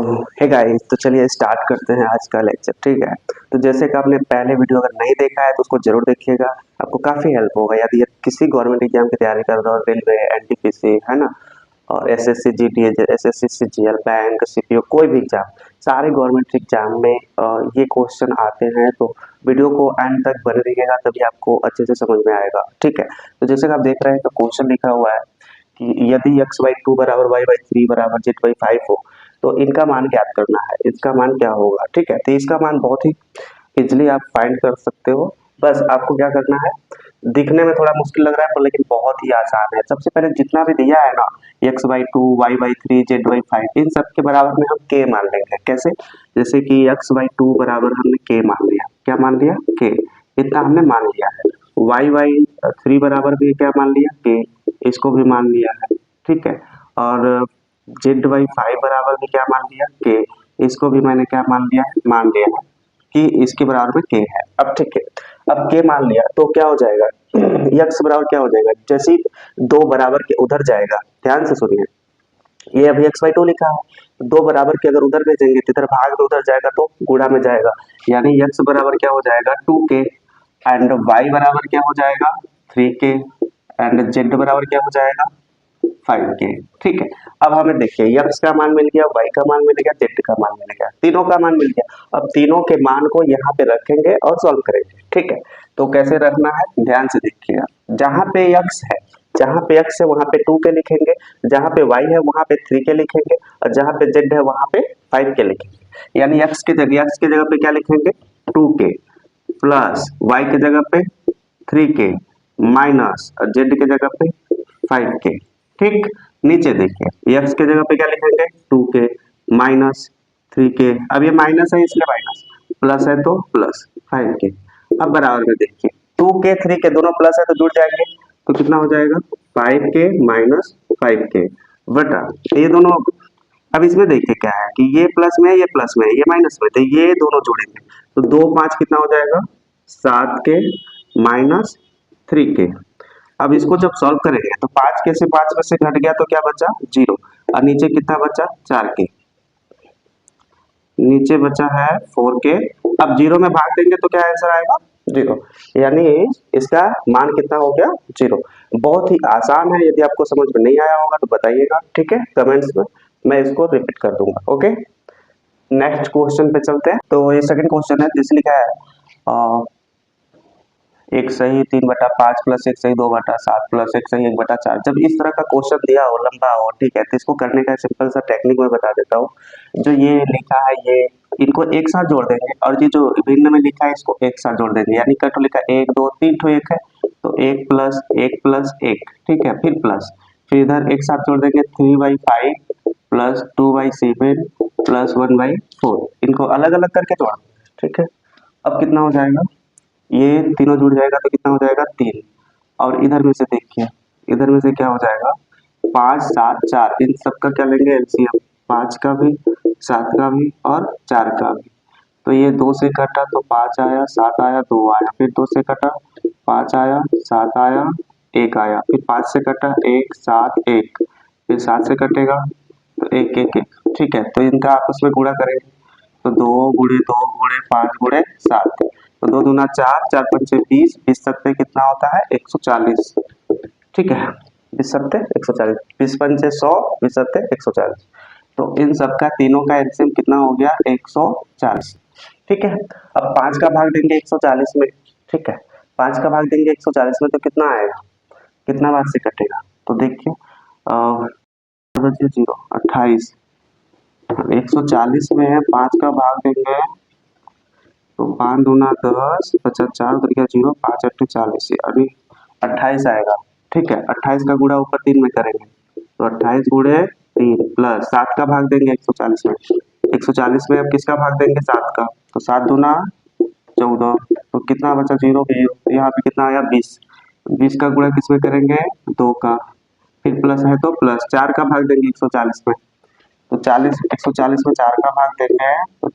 Hey guys, तो चलिए start करते हैं आज का लेक्चर। ठीक है, तो जैसे कि आपने पहले वीडियो अगर नहीं देखा है तो उसको जरूर देखिएगा, आपको काफ़ी हेल्प होगा यदि किसी गवर्नमेंट एग्जाम की तैयारी कर रहे हो, रेलवे, एनटीपीसी है ना, और SSC GD, SSC CGL, bank, CPO, कोई भी एग्जाम, सारे गवर्नमेंट एग्जाम में ये क्वेश्चन आते हैं। तो वीडियो को एंड तक बने रहिएगा, तभी आपको अच्छे से समझ में आएगा। ठीक है, तो जैसे कि आप देख रहे हैं तो क्वेश्चन लिखा हुआ है कि यदि x/2 बराबर y/3 बराबर z/5 हो तो इनका मान ज्ञात करना है, इसका मान क्या होगा। ठीक है, तो इसका मान बहुत ही इजिली आप फाइंड कर सकते हो। बस आपको क्या करना है, दिखने में थोड़ा मुश्किल लग रहा है पर लेकिन बहुत ही आसान है। सबसे पहले जितना भी दिया है ना, x/2 y/3 z/5, इन सब के बराबर में हम k मान लेंगे। कैसे? जैसे कि x/2 बराबर हमने k मान लिया। क्या मान लिया? k। इतना हमने मान लिया है। y/3 बराबर भी क्या मान लिया? k। इसको भी मान लिया है। ठीक है, और z/5 बराबर भी क्या मान लिया? k। इसको भी मैंने क्या मान लिया है? मान लिया है कि इसके बराबर में k है। अब ठीक है, अब k मान लिया तो क्या हो जाएगा, x बराबर क्या हो जाएगा, जैसे दो बराबर के उधर जाएगा, ध्यान से सुनिए, ये अभी x/2 लिखा है, दो बराबर के अगर उधर भेजेंगे तो इधर भाग में उधर जाएगा तो गुणा में जाएगा, यानी x बराबर क्या हो जाएगा 2k, एंड y बराबर क्या हो जाएगा 3k, एंड z बराबर क्या हो जाएगा 5k। ठीक है, अब हमें देखिए x का मान मिल गया, y का मान मिल गया, z का मान मिल गया, तीनों का मान मिल गया। अब तीनों के मान को यहाँ पे रखेंगे और सॉल्व करेंगे। ठीक है, तो कैसे रखना है, ध्यान से देखिएगा। जहाँ पे x है, जहाँ पे x है वहाँ पे 2k लिखेंगे, जहाँ पे y है वहाँ पे 3k लिखेंगे, और जहाँ पे z है वहाँ पे 5k लिखेंगे। यानी x की जगह पे क्या लिखेंगे 2k, प्लस y की जगह पे 3k, माइनस z की जगह पे 5k। ठीक, नीचे देखिए x की जगह पे क्या लिखेंगे 2k, माइनस 3k, अब ये माइनस है इसलिए माइनस, प्लस है तो प्लस 5k। अब बराबर में देखिए 2k 3k दोनों प्लस है तो जुड़ जाएंगे, तो कितना हो जाएगा 5k माइनस 5k बटा ये दोनों। अब इसमें देखिए क्या है कि ये प्लस में है, ये प्लस में है, ये माइनस में, तो ये दोनों जोड़ेंगे तो 2 5 कितना हो जाएगा 7k माइनस 3k। अब इसको जब सॉल्व करेंगे तो 5k से 5 में से घट गया तो क्या बचा 0, और नीचे कितना बचा 4k, नीचे बचा है 4k। अब 0 में भाग देंगे तो क्या आंसर आएगा 0, यानी इसका मान कितना हो गया 0। बहुत ही आसान है, यदि आपको समझ में नहीं आया होगा तो बताइएगा। ठीक है, कमेंट्स में मैं इसको रिपीट कर दूंगा। ओके, नेक्स्ट क्वेश्चन पे चलते हैं। तो ये सेकंड क्वेश्चन है, जिसमें लिखा है एक सही 3/5 प्लस एक सही 2/7 प्लस एक सही 1/4। जब इस तरह का क्वेश्चन दिया हो लंबा हो, ठीक है, तो इसको करने का सिंपल सा टेक्निक मैं बता देता हूँ। जो ये लिखा है ये इनको एक साथ जोड़ देंगे, और ये जो भिन्न में लिखा है इसको एक साथ जोड़ देंगे, यानी कट लिखा 1 2 3 ठो एक है तो 1 प्लस 1 प्लस 1। ठीक है, फिर प्लस, फिर इधर एक साथ जोड़ देंगे 3/5 प्लस 2/7 प्लस 1/4, इनको अलग अलग करके जोड़ देंगे। ठीक है, अब कितना हो जाएगा, ये तीनों जुड़ जाएगा तो कितना हो जाएगा 3, और इधर में से देखिए, इधर में से क्या हो जाएगा 5 7 4, इन सबका क्या लेंगे एलसीएम, 5 का भी 7 का भी और 4 का भी। तो ये 2 से कटा तो 5 आया, 7 आया, 2 आया, फिर 2 से कटा 5 आया, 7 आया, 1 आया, फिर 5 से कटा 1 7 1, फिर 7 से कटेगा तो 1 1 1। ठीक है, तो इनका आपस में गुणा करेंगे तो 2 गुणे 2 गुणे 5 गुणे 7, तो 2 दूना 4, 4 पंचे 20, 20 सत्ते कितना होता है 140। ठीक है, 20 सत्ते 140, 20 पंचे 100, 20 सत्ते 140। तो इन सबका तीनों का एलसीएम कितना हो गया 140। ठीक है, अब 5 का भाग देंगे 140 में। ठीक है, 5 का भाग देंगे 140 में तो कितना आएगा, कितना बार से कटेगा, तो देखिए 0 28, 140 में 5 का भाग देंगे तो 5 दूना 10, 4 उधर गया 0, 5 8 40, अभी 28 आएगा। ठीक है, 28 का गुणा ऊपर 3 में करेंगे तो 28 गुणे 3 प्लस 7 का भाग देंगे 140 में, 140 में अब किसका भाग देंगे 7 का, तो 7 दूना 14, तो कितना बचा 0 यहाँ पे कितना आया 20, 20 का गुणा किस में करेंगे 2 का, फिर प्लस है तो प्लस 4 का भाग देंगे 140 में, तो 40 140 में 4 का भाग देंगे तो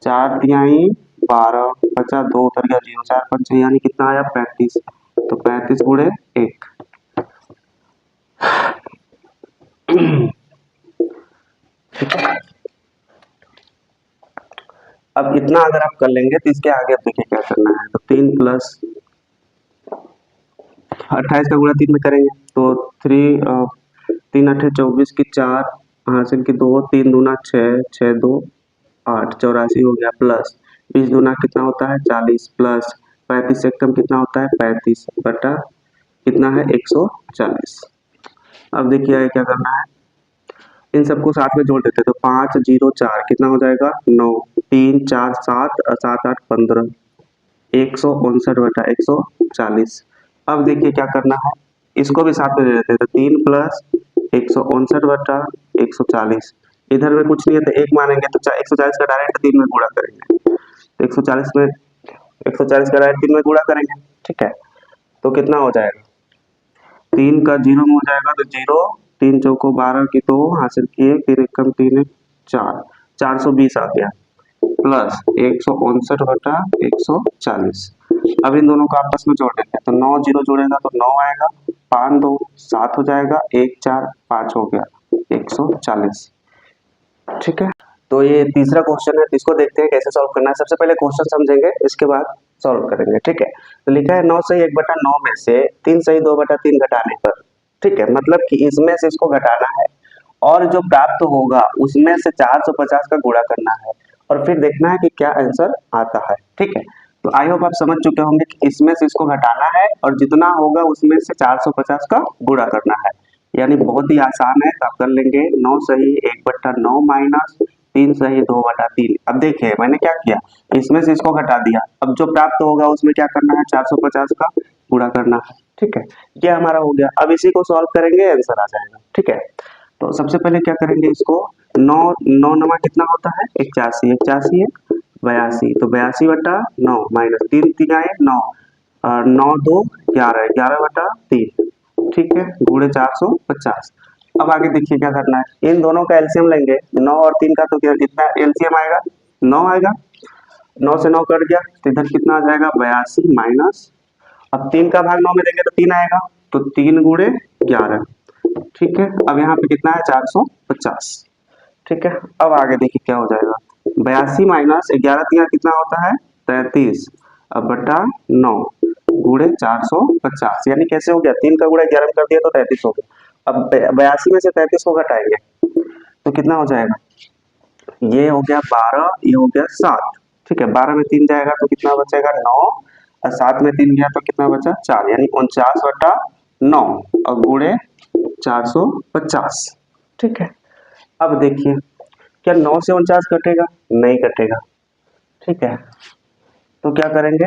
4 तिहाई 12, बचा 2 उतर गया 0, 4 पंचे यानी कितना आया 35, तो 35 गुणे 1। ठीक है, अब इतना अगर आप कर लेंगे तो इसके आगे अब देखिए क्या करना है। तो 3 प्लस 28 का गुणा 3 में करेंगे तो 3 8 24 की 4 हासिल की 2 3 दूना 6 6 2 8 84 हो गया, प्लस 20 दूना कितना होता है 40, प्लस 35 से कम कितना होता है 35 बटा कितना है 140। अब देखिए आगे क्या करना है, इन सबको साथ में जोड़ देते हैं तो 5 0 4 कितना हो जाएगा 9 3 4 7 7 8 15 159 बटा 140। अब देखिए क्या करना है, इसको भी साथ में दे देते हैं तो 3 प्लस 159 बटा 140, इधर में कुछ नहीं है तो 1 मानेंगे तो 140 का डायरेक्ट 3 में गुणा करेंगे तो 140 का डायरेक्ट 3 में गुणा करेंगे, ठीक है। तो कितना हो जाएगा 3 का 0 में हो जाएगा तो 0 3 चौको 12 की 2 हासिल किए, फिर एक कम 3 4 420 आ गया, प्लस 159 बटा 140। अब इन दोनों को आपस में जोड़ देते हैं तो 9 0 जोड़ेगा तो 9 आएगा, 5 2 7 हो जाएगा, 1 4 5 हो गया 140, ठीक है। तो ये तीसरा क्वेश्चन है, इसको देखते हैं कैसे सॉल्व करना है। सबसे पहले क्वेश्चन समझेंगे, इसके बाद सॉल्व करेंगे, ठीक है। तो लिखा है 9 सही 1/9 में से 3 सही 2/3 घटाने पर, ठीक है, मतलब कि इसमें से इसको घटाना है और जो प्राप्त होगा उसमें से 450 का गुणा करना है और फिर देखना है कि क्या आंसर आता है, ठीक है। तो आई होप आप समझ चुके होंगे कि इसमें से इसको घटाना है और जितना होगा उसमें से 450 का गुणा करना है, यानी बहुत ही आसान है। तो आप कर लेंगे 9 सही 1/9 माइनस 3 सही 2/3। अब देखिए मैंने क्या किया, इसमें से इसको घटा दिया, अब जो प्राप्त होगा उसमें क्या करना है 450 का गुणा करना है, ठीक है। ये हमारा हो गया। अब इसी को सॉल्व करेंगे, आंसर आ जाएगा, ठीक है। तो सबसे पहले क्या करेंगे, इसको 9 9 नमा कितना होता है 81, 81 है 82, तो 82/9 माइनस 3 3 आए 9 और 9 2 11 11/3, ठीक है, गुणे 450। अब आगे देखिए क्या करना है, इन दोनों का एलसीएम लेंगे, 9 और 3 का तो कितना एलसीएम आएगा 9 आएगा, 9 से 9 कट गया तो इधर कितना आ जाएगा 82 माइनस, अब 3 का भाग 9 में देंगे तो 3 आएगा तो 3 गुणे 11, ठीक है। अब यहाँ पे कितना है 450, ठीक है। अब आगे देखिए क्या हो जाएगा, 82 माइनस 11 3 कितना होता है 33, अब बटा 9 गुणे 450, यानी कैसे हो गया 3 का गुणा 11 में कर दिया तो 33 हो गया। अब 82 में से 33 को घटाएंगे तो कितना हो जाएगा, ये हो गया 12, ये हो गया 7, ठीक है। 12 में 3 जाएगा तो कितना बचेगा 9 और 7 में 3 गया तो कितना बचा 4, यानी 49/9 और गुणे 450, ठीक है। अब देखिए क्या 9 से 49 कटेगा, नहीं कटेगा, ठीक है। तो क्या करेंगे,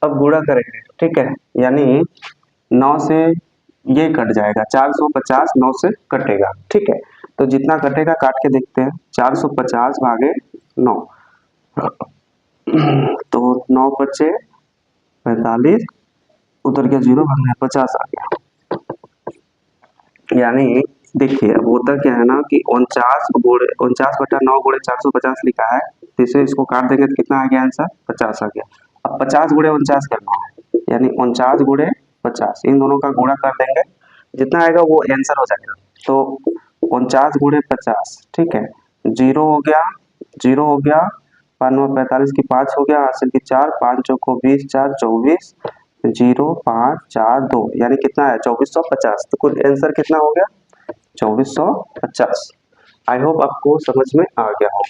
अब गुणा करेंगे, ठीक है, यानी 9 से ये कट जाएगा 450 9 से कटेगा, ठीक है। तो जितना कटेगा काट के देखते हैं, 450 भागे 9 तो 9 बचे 45, उधर गया 0 भागे 50 आ गया, यानी देखिए अब होता क्या है ना कि 49/9 गुणे 450 लिखा है, तो इसे इसको काट देंगे तो कितना आ गया आंसर 50 आ गया। अब 50 गुणे 49 करना है, यानी 49 गुणे 50, इन दोनों का गुणा कर देंगे, जितना आएगा वो आंसर हो जाएगा। तो 49 गुणे 50, ठीक है, 0 हो गया 0 हो गया, 5 9 45 की 5 हो गया, हासिल की 4 5 चौको 20 4 24 0 5 4 2, यानी कितना है 2450। तो कुल आंसर कितना हो गया 2450। आई होप आपको समझ में आ गया होगा।